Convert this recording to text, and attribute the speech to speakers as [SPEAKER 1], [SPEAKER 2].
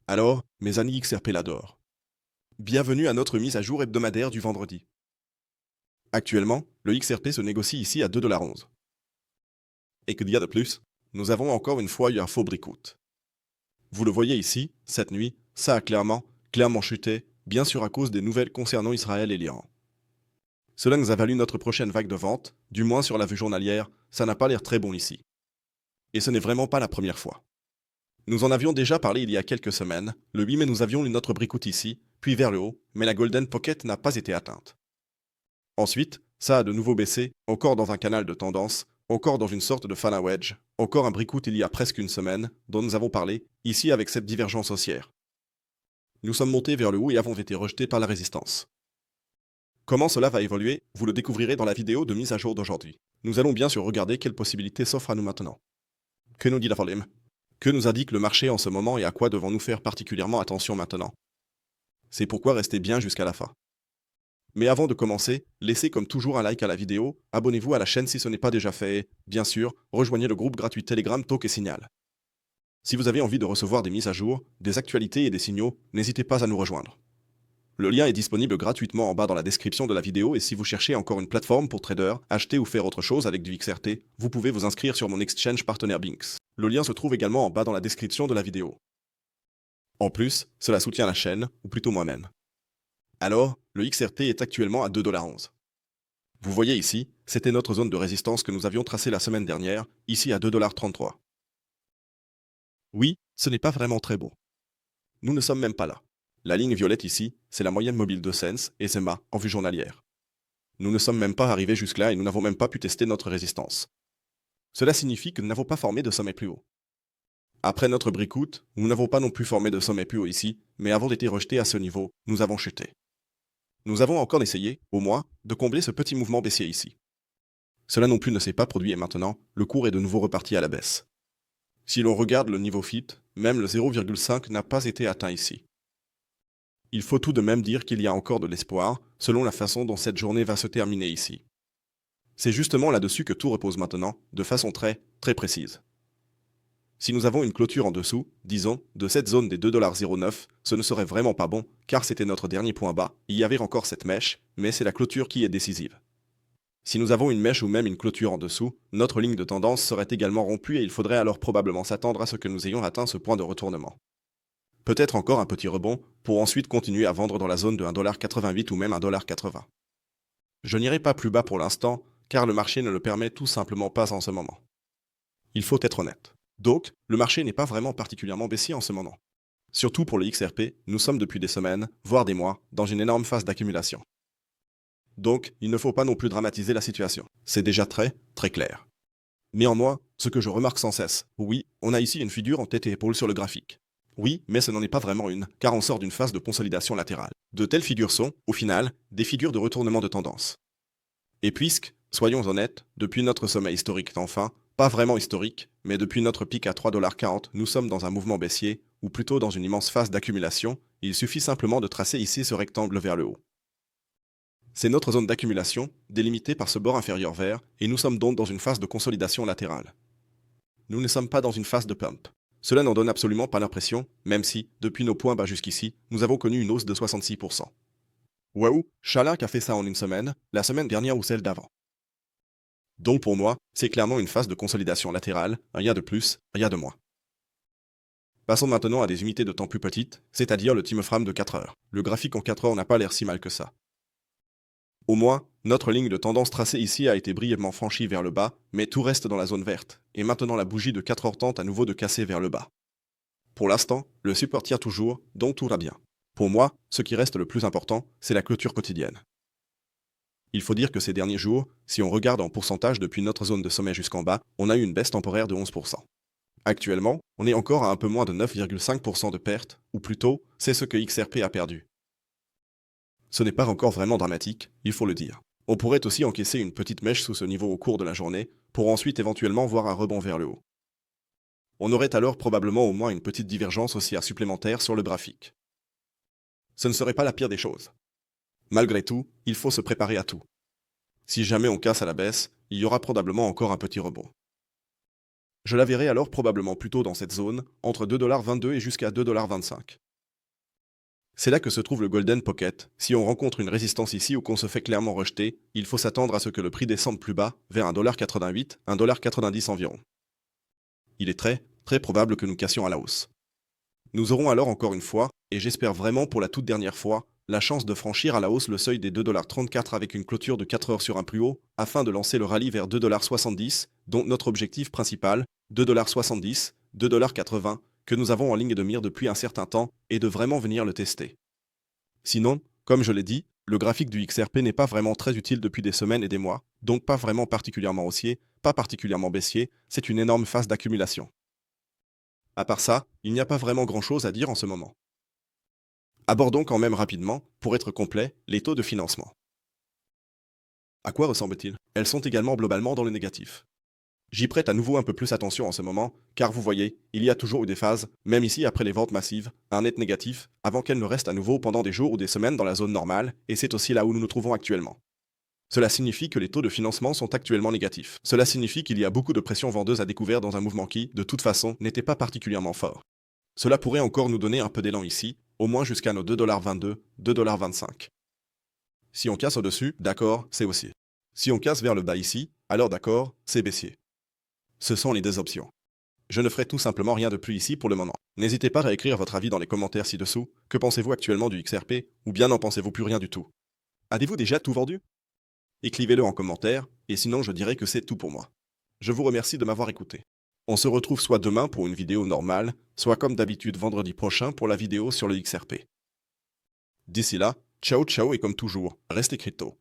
[SPEAKER 1] Alors, mes amis XRP l'adorent. Bienvenue à notre mise à jour hebdomadaire du vendredi. Actuellement, le XRP se négocie ici à 2,11 $. Et que dire de plus? Nous avons encore une fois eu un faux breakout. Vous le voyez ici, cette nuit, ça a clairement chuté, bien sûr à cause des nouvelles concernant Israël et l'Iran. Cela nous a valu notre prochaine vague de vente, du moins sur la vue journalière, ça n'a pas l'air très bon ici. Et ce n'est vraiment pas la première fois. Nous en avions déjà parlé il y a quelques semaines, le 8 mai nous avions eu notre breakout ici, puis vers le haut, mais la Golden Pocket n'a pas été atteinte. Ensuite, ça a de nouveau baissé, encore dans un canal de tendance, encore dans une sorte de fan wedge, encore un breakout il y a presque une semaine, dont nous avons parlé, ici avec cette divergence haussière. Nous sommes montés vers le haut et avons été rejetés par la résistance. Comment cela va évoluer, vous le découvrirez dans la vidéo de mise à jour d'aujourd'hui. Nous allons bien sûr regarder quelles possibilités s'offrent à nous maintenant. Que nous dit la volume? Que nous indique le marché en ce moment et à quoi devons-nous faire particulièrement attention maintenant? C'est pourquoi restez bien jusqu'à la fin. Mais avant de commencer, laissez comme toujours un like à la vidéo, abonnez-vous à la chaîne si ce n'est pas déjà fait et, bien sûr, rejoignez le groupe gratuit Telegram Talk et Signal. Si vous avez envie de recevoir des mises à jour, des actualités et des signaux, n'hésitez pas à nous rejoindre. Le lien est disponible gratuitement en bas dans la description de la vidéo et si vous cherchez encore une plateforme pour traders, acheter ou faire autre chose avec du XRT, vous pouvez vous inscrire sur mon exchange partenaire Binx. Le lien se trouve également en bas dans la description de la vidéo. En plus, cela soutient la chaîne, ou plutôt moi-même. Alors, le XRT est actuellement à 2,11 $. Vous voyez ici, c'était notre zone de résistance que nous avions tracée la semaine dernière, ici à 2,33 $. Oui, ce n'est pas vraiment très beau. Nous ne sommes même pas là. La ligne violette ici, c'est la moyenne mobile de Sense et SEMA en vue journalière. Nous ne sommes même pas arrivés jusque-là et nous n'avons même pas pu tester notre résistance. Cela signifie que nous n'avons pas formé de sommet plus haut. Après notre breakout, nous n'avons pas non plus formé de sommet plus haut ici, mais avons été rejetés à ce niveau, nous avons chuté. Nous avons encore essayé, au moins, de combler ce petit mouvement baissier ici. Cela non plus ne s'est pas produit et maintenant, le cours est de nouveau reparti à la baisse. Si l'on regarde le niveau fit, même le 0,5 n'a pas été atteint ici. Il faut tout de même dire qu'il y a encore de l'espoir, selon la façon dont cette journée va se terminer ici. C'est justement là-dessus que tout repose maintenant, de façon très précise. Si nous avons une clôture en dessous, disons, de cette zone des 2,09 $, ce ne serait vraiment pas bon, car c'était notre dernier point bas, il y avait encore cette mèche, mais c'est la clôture qui est décisive. Si nous avons une mèche ou même une clôture en dessous, notre ligne de tendance serait également rompue et il faudrait alors probablement s'attendre à ce que nous ayons atteint ce point de retournement. Peut-être encore un petit rebond, pour ensuite continuer à vendre dans la zone de 1,88 $ ou même 1,80 $. Je n'irai pas plus bas pour l'instant, car le marché ne le permet tout simplement pas en ce moment. Il faut être honnête. Donc, le marché n'est pas vraiment particulièrement baissier en ce moment. Surtout pour le XRP, nous sommes depuis des semaines, voire des mois, dans une énorme phase d'accumulation. Donc, il ne faut pas non plus dramatiser la situation. C'est déjà très clair. Néanmoins, ce que je remarque sans cesse, oui, on a ici une figure en tête et épaules sur le graphique. Oui, mais ce n'en est pas vraiment une, car on sort d'une phase de consolidation latérale. De telles figures sont, au final, des figures de retournement de tendance. Et puisque, soyons honnêtes, depuis notre sommet historique enfin, pas vraiment historique, mais depuis notre pic à 3,40 $, nous sommes dans un mouvement baissier, ou plutôt dans une immense phase d'accumulation, il suffit simplement de tracer ici ce rectangle vers le haut. C'est notre zone d'accumulation, délimitée par ce bord inférieur vert, et nous sommes donc dans une phase de consolidation latérale. Nous ne sommes pas dans une phase de pump. Cela n'en donne absolument pas l'impression, même si, depuis nos points bas jusqu'ici, nous avons connu une hausse de 66%. Waouh, Chalak a fait ça en une semaine, la semaine dernière ou celle d'avant. Donc pour moi, c'est clairement une phase de consolidation latérale, rien de plus, rien de moins. Passons maintenant à des unités de temps plus petites, c'est-à-dire le time frame de 4 heures. Le graphique en 4 heures n'a pas l'air si mal que ça. Au moins, notre ligne de tendance tracée ici a été brièvement franchie vers le bas, mais tout reste dans la zone verte, et maintenant la bougie de 4 heures tente à nouveau de casser vers le bas. Pour l'instant, le support tient toujours, donc tout va bien. Pour moi, ce qui reste le plus important, c'est la clôture quotidienne. Il faut dire que ces derniers jours, si on regarde en pourcentage depuis notre zone de sommet jusqu'en bas, on a eu une baisse temporaire de 11%. Actuellement, on est encore à un peu moins de 9,5% de perte, ou plutôt, c'est ce que XRP a perdu. Ce n'est pas encore vraiment dramatique, il faut le dire. On pourrait aussi encaisser une petite mèche sous ce niveau au cours de la journée, pour ensuite éventuellement voir un rebond vers le haut. On aurait alors probablement au moins une petite divergence haussière supplémentaire sur le graphique. Ce ne serait pas la pire des choses. Malgré tout, il faut se préparer à tout. Si jamais on casse à la baisse, il y aura probablement encore un petit rebond. Je la verrai alors probablement plutôt dans cette zone, entre 2,22$ et jusqu'à 2,25$. C'est là que se trouve le Golden Pocket. Si on rencontre une résistance ici ou qu'on se fait clairement rejeter, il faut s'attendre à ce que le prix descende plus bas, vers 1,88$, 1,90$ environ. Il est très probable que nous cassions à la hausse. Nous aurons alors encore une fois, et j'espère vraiment pour la toute dernière fois, la chance de franchir à la hausse le seuil des 2,34$ avec une clôture de 4 heures sur un plus haut, afin de lancer le rallye vers 2,70$, dont notre objectif principal, 2,70$, 2,80$, que nous avons en ligne de mire depuis un certain temps, et de vraiment venir le tester. Sinon, comme je l'ai dit, le graphique du XRP n'est pas vraiment très utile depuis des semaines et des mois, donc pas vraiment particulièrement haussier, pas particulièrement baissier, c'est une énorme phase d'accumulation. À part ça, il n'y a pas vraiment grand-chose à dire en ce moment. Abordons quand même rapidement, pour être complet, les taux de financement. À quoi ressemblent-ils? Elles sont également globalement dans le négatif. J'y prête à nouveau un peu plus attention en ce moment, car vous voyez, il y a toujours eu des phases, même ici après les ventes massives, un net négatif, avant qu'elles ne restent à nouveau pendant des jours ou des semaines dans la zone normale, et c'est aussi là où nous nous trouvons actuellement. Cela signifie que les taux de financement sont actuellement négatifs. Cela signifie qu'il y a beaucoup de pression vendeuse à découvert dans un mouvement qui, de toute façon, n'était pas particulièrement fort. Cela pourrait encore nous donner un peu d'élan ici, au moins jusqu'à nos 2,22$, 2,25$. Si on casse au-dessus, d'accord, c'est haussier. Si on casse vers le bas ici, alors d'accord, c'est baissier. Ce sont les deux options. Je ne ferai tout simplement rien de plus ici pour le moment. N'hésitez pas à écrire votre avis dans les commentaires ci-dessous. Que pensez-vous actuellement du XRP, ou bien n'en pensez-vous plus rien du tout? Avez-vous déjà tout vendu? Écrivez-le en commentaire, et sinon je dirai que c'est tout pour moi. Je vous remercie de m'avoir écouté. On se retrouve soit demain pour une vidéo normale, soit comme d'habitude vendredi prochain pour la vidéo sur le XRP. D'ici là, ciao ciao et comme toujours, restez crypto.